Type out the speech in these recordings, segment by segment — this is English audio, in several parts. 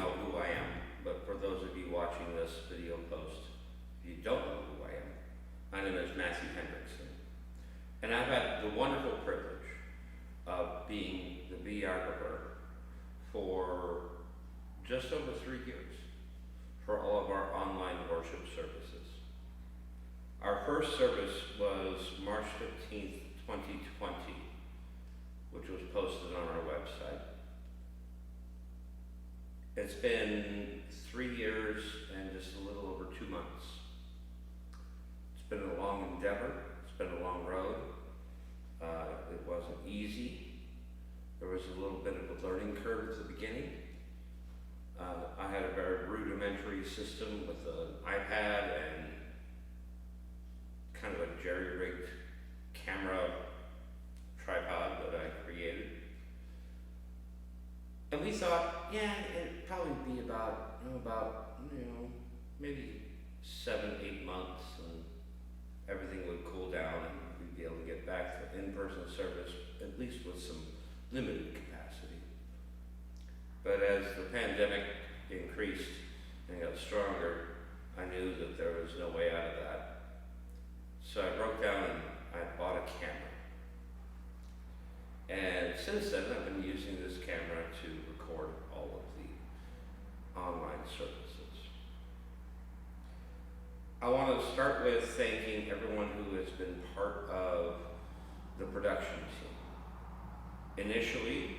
know who I am, but for those of you watching this video post, if you don't know who I am, my name is Matthew Hendrickson. And I've had the wonderful privilege of being the videographer for just over 3 years for all of our online worship services. Our first service was March 15th, 2020, which was posted on our website. It's been 3 years and just a little over 2 months. It's been a long endeavor. It's been a long road. It wasn't easy. There was a little bit of a learning curve at the beginning. I had a very rudimentary system with an iPad and kind of a jerry-rigged camera tripod that I created. And we thought, yeah, it'd probably be about maybe 7-8 months, and everything would cool down and we'd be able to get back to in-person service, at least with some limited capacity. But as the pandemic increased and got stronger, I knew that there was no way out of that. So I broke down and I bought a camera. And since then, I've been using this camera to record all of the online services. I want to start with thanking everyone who has been part of the production team. Initially,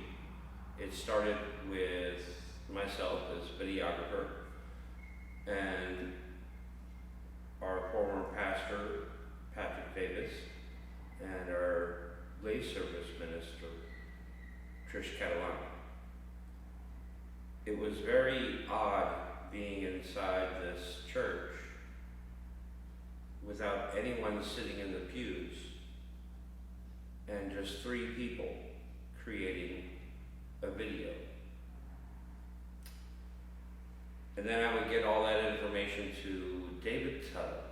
it started with myself as videographer and our former pastor, Patrick Davis, and our lay service minister, Trish Catalano. It was very odd being inside this church without anyone sitting in the pews and just 3 people creating a video. And then I would get all that information to David Tuttle,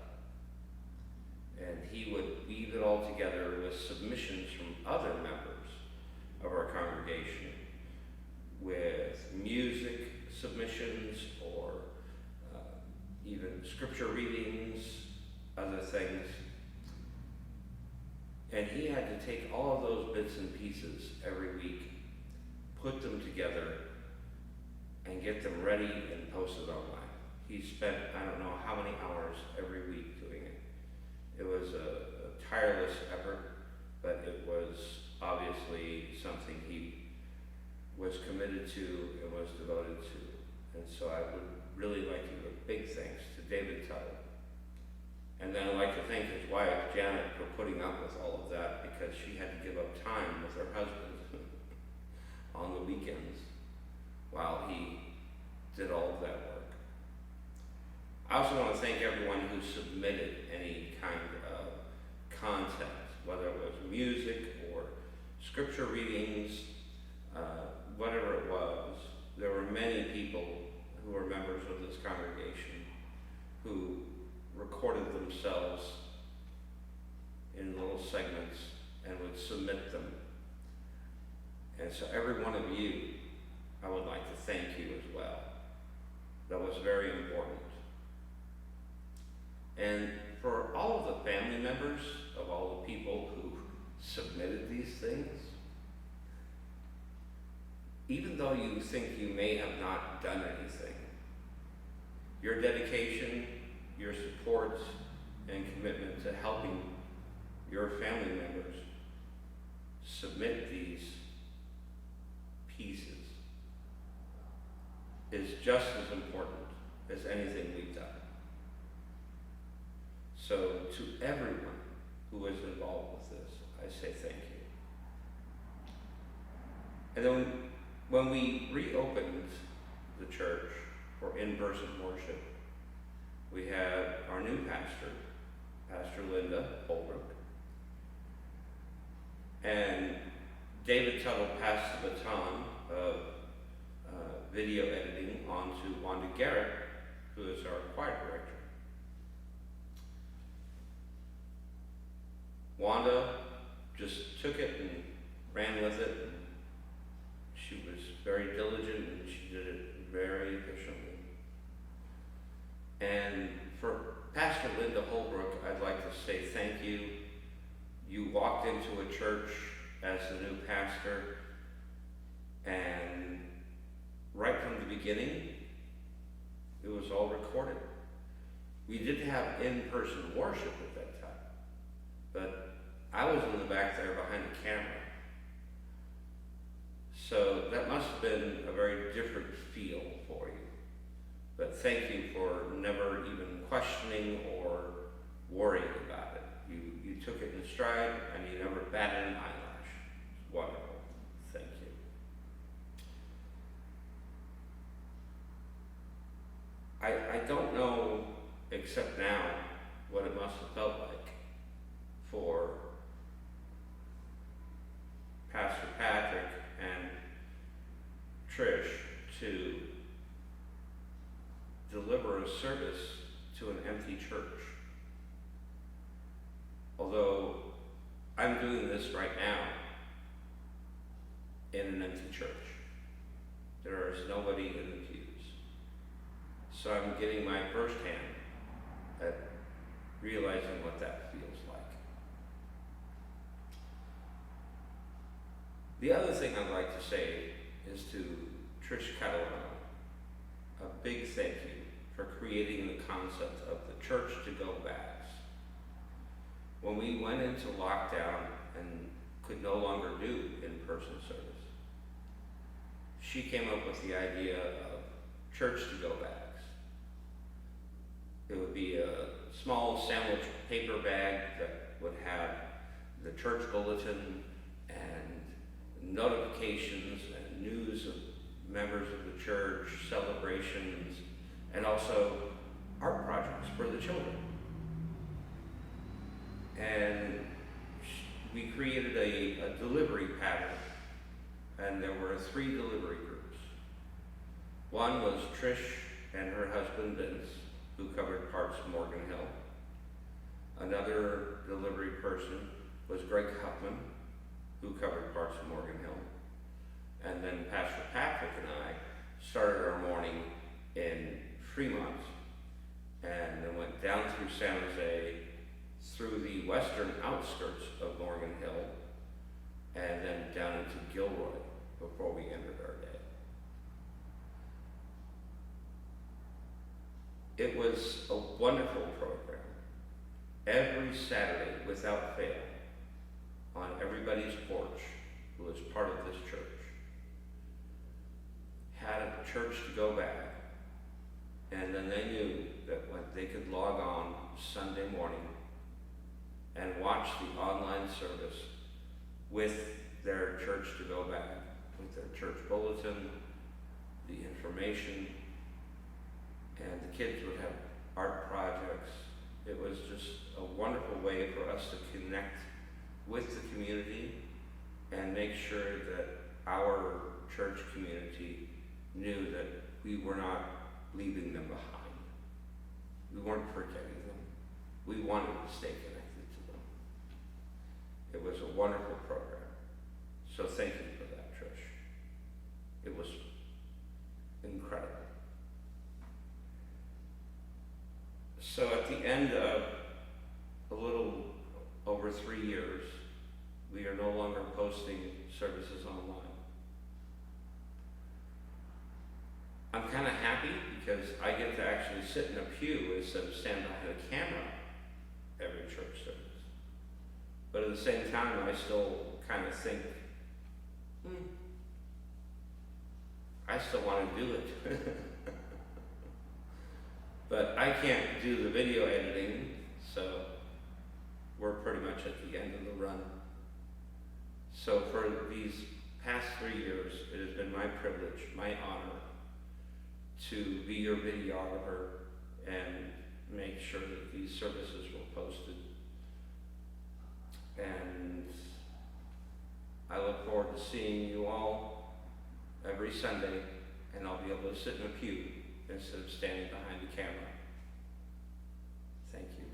and he would weave it all together with submissions from other members of our congregation, with music submissions or even scripture readings, other things. And he had to take all of those bits and pieces every week, put them together, and get them ready and posted online. He spent, I don't know how many hours every week doing it. It was a tireless effort, but it was obviously something he was committed to and was devoted to. And so I would really like to give a big thanks to David Tuttle. And then I'd like to thank his wife, Janet, for putting up with all of that, because she had to give up time with her husband on the weekends while he did all of that work. I also want to thank everyone who submitted any kind of content, whether it was music or scripture readings, whatever it was. There were many people who were members of this congregation who recorded themselves in little segments and would submit them. And so every one of you, I would like to thank you as well. That was very important. And for all of the family members of all the people who submitted these things, even though you think you may have not done anything, your dedication, your support, and commitment to helping your family members submit these pieces is just as important as anything we've done. So to everyone who is involved with this, I say thank you. And then when we reopened the church for in-person worship, we had our new pastor, Pastor Linda Holbrook, and David Tuttle passed the baton of video editing on to Wanda Garrett, who is our choir director. Wanda just took it and ran with it. She was very diligent and she did it very efficiently. as the new pastor, and right from the beginning, it was all recorded. We did have in-person worship at that time, but I was in the back there behind the camera. So that must have been a very different feel for you. But thank you for never even questioning or worrying about it. You took it in stride and you never batted an eyelash. It's wonderful. Thank you. I don't know, except now, what it must have felt like for Pastor Patrick and Trish to deliver a service to an empty church. Although I'm doing this right now in an empty church. There is nobody in the pews. So I'm getting my first hand at realizing what that feels like. The other thing I'd like to say is to Trish Catalano, a big thank you for creating the concept of the church to go bags. When we went into lockdown and could no longer do in-person service, she came up with the idea of church to go bags. It would be a small sandwich paper bag that would have the church bulletin and notifications and news of members of the church, celebrations, and also art projects for the children. And we created a delivery pattern, and there were 3 delivery groups. One was Trish and her husband Vince, who covered parts of Morgan Hill. Another delivery person was Greg Huffman, who covered parts of Morgan Hill. And then Pastor Patrick and I started our morning in Fremont, and then went down through San Jose, through the western outskirts of Morgan Hill, and then down into Gilroy before we ended our day. It was a wonderful program. Every Saturday, without fail, on everybody's porch who was part of this church, had a church to go back, and then they knew that when they could log on Sunday morning and watch the online service with their church to go back, with their church bulletin, the information, and the kids would have art projects. It was just a wonderful way for us to connect with the community and make sure that our church community knew that we were not leaving them behind. We weren't forgetting them. We wanted to stay connected to them. It was a wonderful program. So thank you for that, Trish. It was incredible. So at the end of a little over 3 years, we are no longer posting services online. I'm kind of happy because I get to actually sit in a pew instead of stand behind a camera every church service. But at the same time, I still kind of think, I still want to do it. But I can't do the video editing, so we're pretty much at the end of the run. So for these past 3 years, it has been my privilege, my honor, to be your videographer and make sure that these services were posted. And I look forward to seeing you all every Sunday, and I'll be able to sit in a pew instead of standing behind the camera. Thank you.